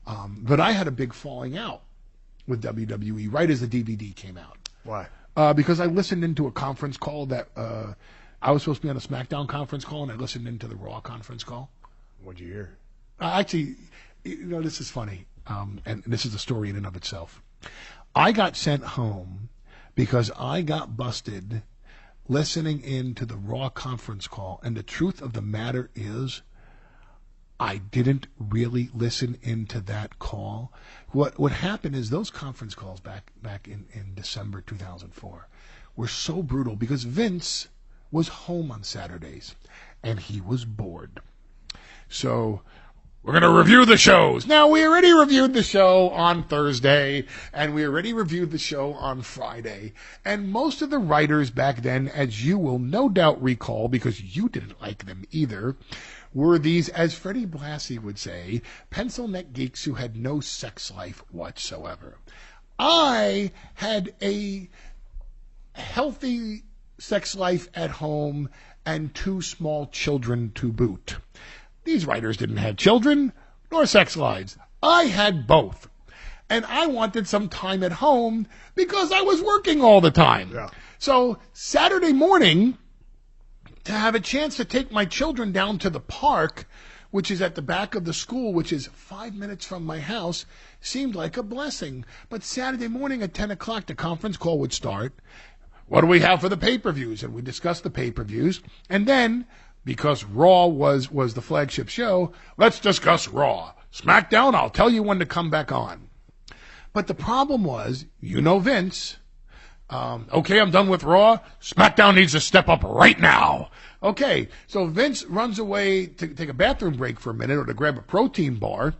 But I had a big falling out with WWE right as the DVD came out. Why? Because I listened into a conference call that I was supposed to be on a SmackDown conference call, and I listened into the Raw conference call. What'd you hear? Actually, this is funny, and this is a story in and of itself. I got sent home because I got busted listening into the Raw conference call, and the truth of the matter is I didn't really listen into that call. What happened is those conference calls back in December 2004 were so brutal because Vince was home on Saturdays, and he was bored. So we're going to review the shows. Now, we already reviewed the show on Thursday, and we already reviewed the show on Friday. And most of the writers back then, as you will no doubt recall, because you didn't like them either, were these, as Freddie Blassie would say, pencil neck geeks who had no sex life whatsoever. I had a healthy sex life at home and 2 small children to boot. These writers didn't have children nor sex lives. I had both. And I wanted some time at home because I was working all the time. Yeah. So Saturday morning, to have a chance to take my children down to the park, which is at the back of the school, which is 5 minutes from my house, seemed like a blessing. But Saturday morning at 10 o'clock, the conference call would start. What do we have for the pay-per-views? And we discussed the pay-per-views. And then, because Raw was the flagship show, let's discuss Raw. SmackDown, I'll tell you when to come back on. But the problem was, Vince. Okay, I'm done with Raw. SmackDown needs to step up right now. Okay, so Vince runs away to take a bathroom break for a minute or to grab a protein bar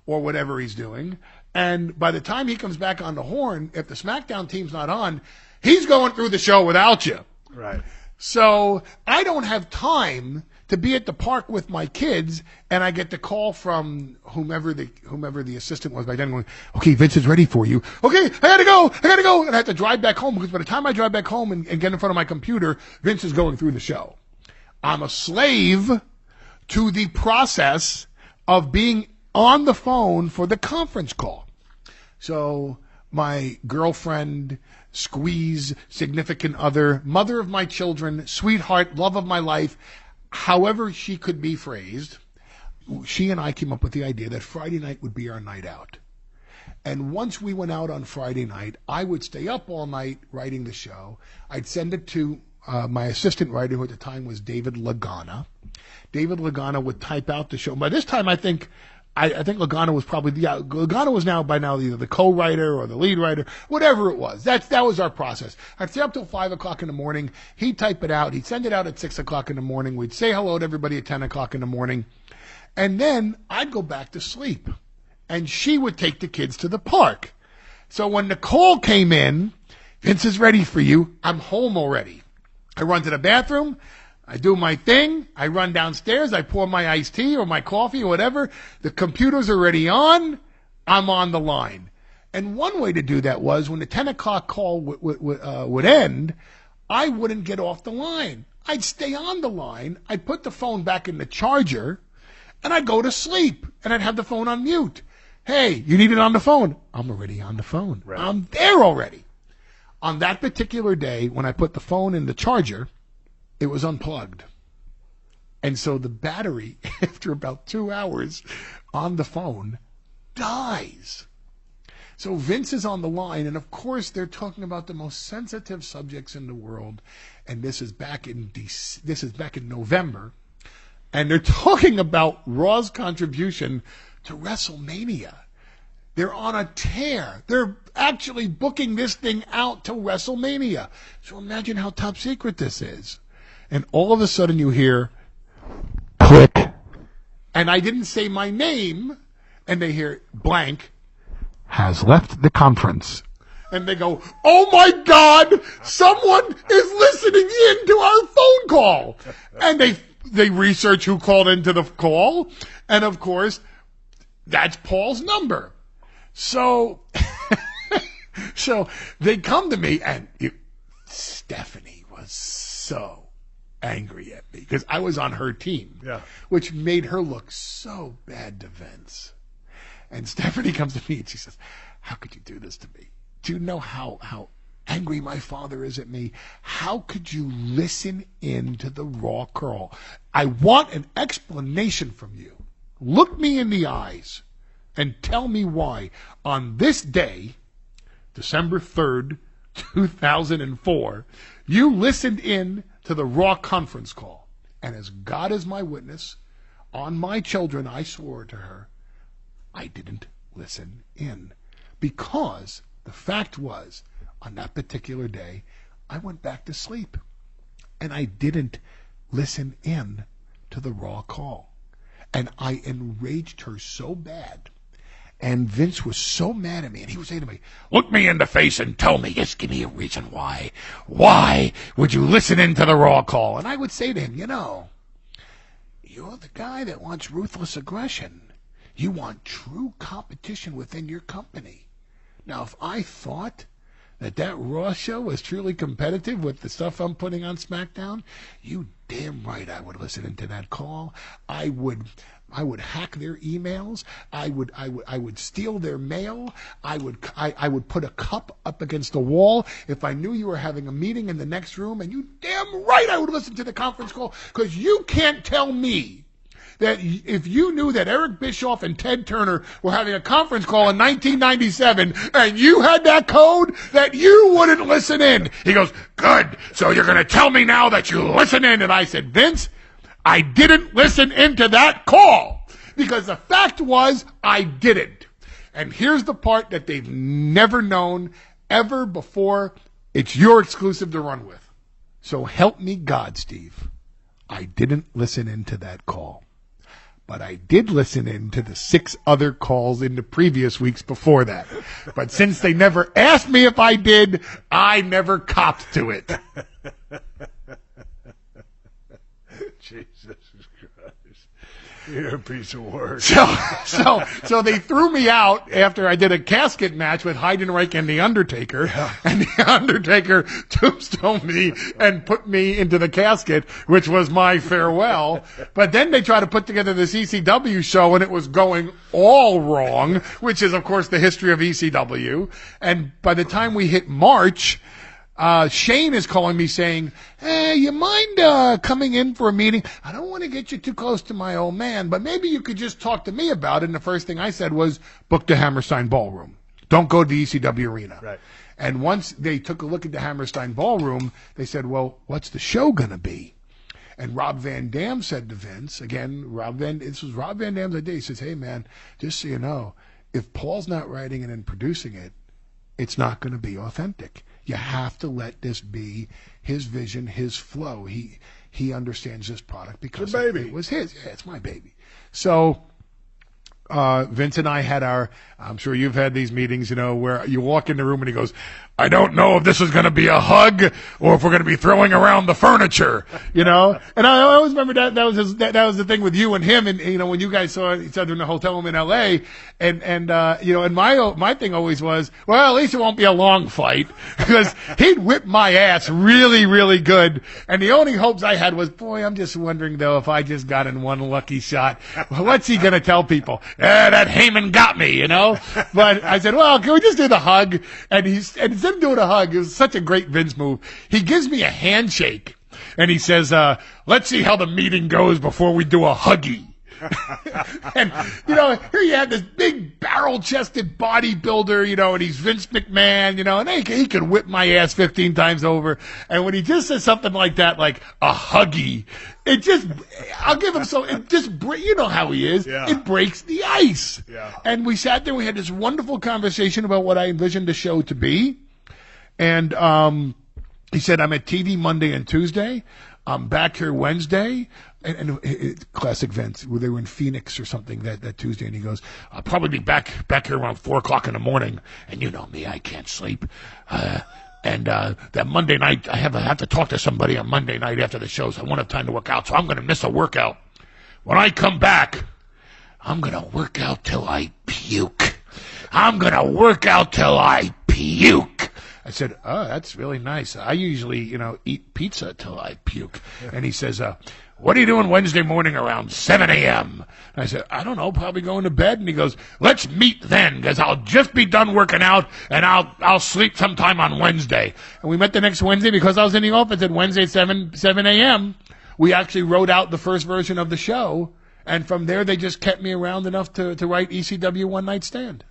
or whatever he's doing. And by the time he comes back on the horn, if the SmackDown team's not on, he's going through the show without you. Right. So I don't have time to be at the park with my kids, and I get the call from whomever the assistant was by then going, okay, Vince is ready for you. Okay, I gotta go. And I have to drive back home because by the time I drive back home and get in front of my computer, Vince is going through the show. I'm a slave to the process of being on the phone for the conference call. So my girlfriend, squeeze, significant other, mother of my children, sweetheart, love of my life, however she could be phrased, she and I came up with the idea that Friday night would be our night out. And once we went out on Friday night, I would stay up all night writing the show. I'd send it to my assistant writer, who at the time was David Lagana. David Lagana would type out the show. By this time, I think Lagana was Lagana was now either the co-writer or the lead writer, whatever it was. That was our process. I'd stay up till 5 o'clock in the morning. He'd type it out. He'd send it out at 6 o'clock in the morning. We'd say hello to everybody at 10 o'clock in the morning. And then I'd go back to sleep. And she would take the kids to the park. So when the call came in, Vince is ready for you. I'm home already. I run to the bathroom. I do my thing. I run downstairs. I pour my iced tea or my coffee or whatever. The computer's already on. I'm on the line. And one way to do that was when the 10 o'clock call would end, I wouldn't get off the line. I'd stay on the line. I'd put the phone back in the charger, and I'd go to sleep. And I'd have the phone on mute. Hey, you need it on the phone. I'm already on the phone. Right. I'm there already. On that particular day, when I put the phone in the charger, it was unplugged. And so the battery, after about 2 hours on the phone, dies. So Vince is on the line, and of course they're talking about the most sensitive subjects in the world. And this is back in November, and they're talking about Raw's contribution to WrestleMania. They're on a tear. They're actually booking this thing out to WrestleMania. So imagine how top secret this is. And all of a sudden you hear, click. And I didn't say my name. And they hear, blank has left the conference. And they go, oh my God, someone is listening in to our phone call. And they research who called into the call. And of course, that's Paul's number. So they come to me, and Stephanie was so angry at me because I was on her team, yeah, which made her look so bad to Vince. And Stephanie comes to me and she says, how could you do this to me? Do you know how angry my father is at me? How could you listen in to the Raw Call? I want an explanation from you. Look me in the eyes and tell me why on this day, December 3rd, 2004, you listened in to the Raw conference call. And as God is my witness, on my children, I swore to her, I didn't listen in. Because the fact was, on that particular day, I went back to sleep. And I didn't listen in to the Raw call. And I enraged her so bad. And Vince was so mad at me, and he was saying to me, look me in the face and tell me, just give me a reason why. Why would you listen in to the Raw call? And I would say to him, you're the guy that wants ruthless aggression. You want true competition within your company. Now, if I thought that Raw show was truly competitive with the stuff I'm putting on SmackDown, you damn right I would listen into that call. I would hack their emails. I would steal their mail. I would put a cup up against the wall if I knew you were having a meeting in the next room, and you damn right I would listen to the conference call, because you can't tell me that if you knew that Eric Bischoff and Ted Turner were having a conference call in 1997 and you had that code, that you wouldn't listen in. He goes, good, so you're going to tell me now that you listen in. And I said, Vince, I didn't listen into that call, because the fact was I didn't. And here's the part that they've never known ever before. It's your exclusive to run with. So help me God, Steve. I didn't listen into that call. But I did listen in to the 6 other calls in the previous weeks before that. But since they never asked me if I did, I never copped to it. Jesus Christ. You're a piece of work. So they threw me out after I did a casket match with Heidenreich and The Undertaker. Yeah. And The Undertaker tombstoned me and put me into the casket, which was my farewell. But then they tried to put together this ECW show, and it was going all wrong, which is, of course, the history of ECW. And by the time we hit March, Shane is calling me saying, hey, you mind coming in for a meeting? I don't want to get you too close to my old man, but maybe you could just talk to me about it. And the first thing I said was, book the Hammerstein Ballroom. Don't go to the ECW arena. Right. And once they took a look at the Hammerstein Ballroom, they said, well, what's the show going to be? And Rob Van Dam said to Vince, again, this was Rob Van Dam's idea. He says, hey, man, just so you know, if Paul's not writing it and producing it, it's not going to be authentic. You have to let this be his vision, his flow. He understands this product because it was his. Yeah, it's my baby. So Vince and I had I'm sure you've had these meetings, where you walk in the room and he goes, I don't know if this is going to be a hug or if we're going to be throwing around the furniture, And I always remember that was the thing with you and him, and when you guys saw each other in the hotel room in L.A. and my thing always was, well, at least it won't be a long fight, because he'd whip my ass really, really good. And the only hopes I had was, boy, I'm just wondering though if I just got in one lucky shot, what's he going to tell people? That Heyman got me, But I said, well, can we just do the hug? And instead of doing a hug, it was such a great Vince move. He gives me a handshake, and he says, let's see how the meeting goes before we do a huggy. And, here you have this big barrel-chested bodybuilder, and he's Vince McMahon, and he can whip my ass 15 times over. And when he just says something like that, like a huggy, I'll give him you know how he is. Yeah. It breaks the ice. Yeah. And we sat there, we had this wonderful conversation about what I envisioned the show to be. And he said, I'm at TV Monday and Tuesday. I'm back here Wednesday. And classic Vince, they were in Phoenix or something that Tuesday, and he goes, I'll probably be back here around 4 o'clock in the morning. And you know me, I can't sleep. And that Monday night, I have to talk to somebody on Monday night after the show, so I won't have time to work out. So I'm going to miss a workout. When I come back, I'm going to work out till I puke. I'm going to work out till I puke. I said, oh, that's really nice. I usually, eat pizza till I puke. And he says, what are you doing Wednesday morning around 7 a.m.? And I said, I don't know, probably going to bed. And he goes, let's meet then, because I'll just be done working out, and I'll sleep sometime on Wednesday. And we met the next Wednesday because I was in the office at Wednesday 7 a.m. We actually wrote out the first version of the show, and from there they just kept me around enough to write ECW One Night Stand.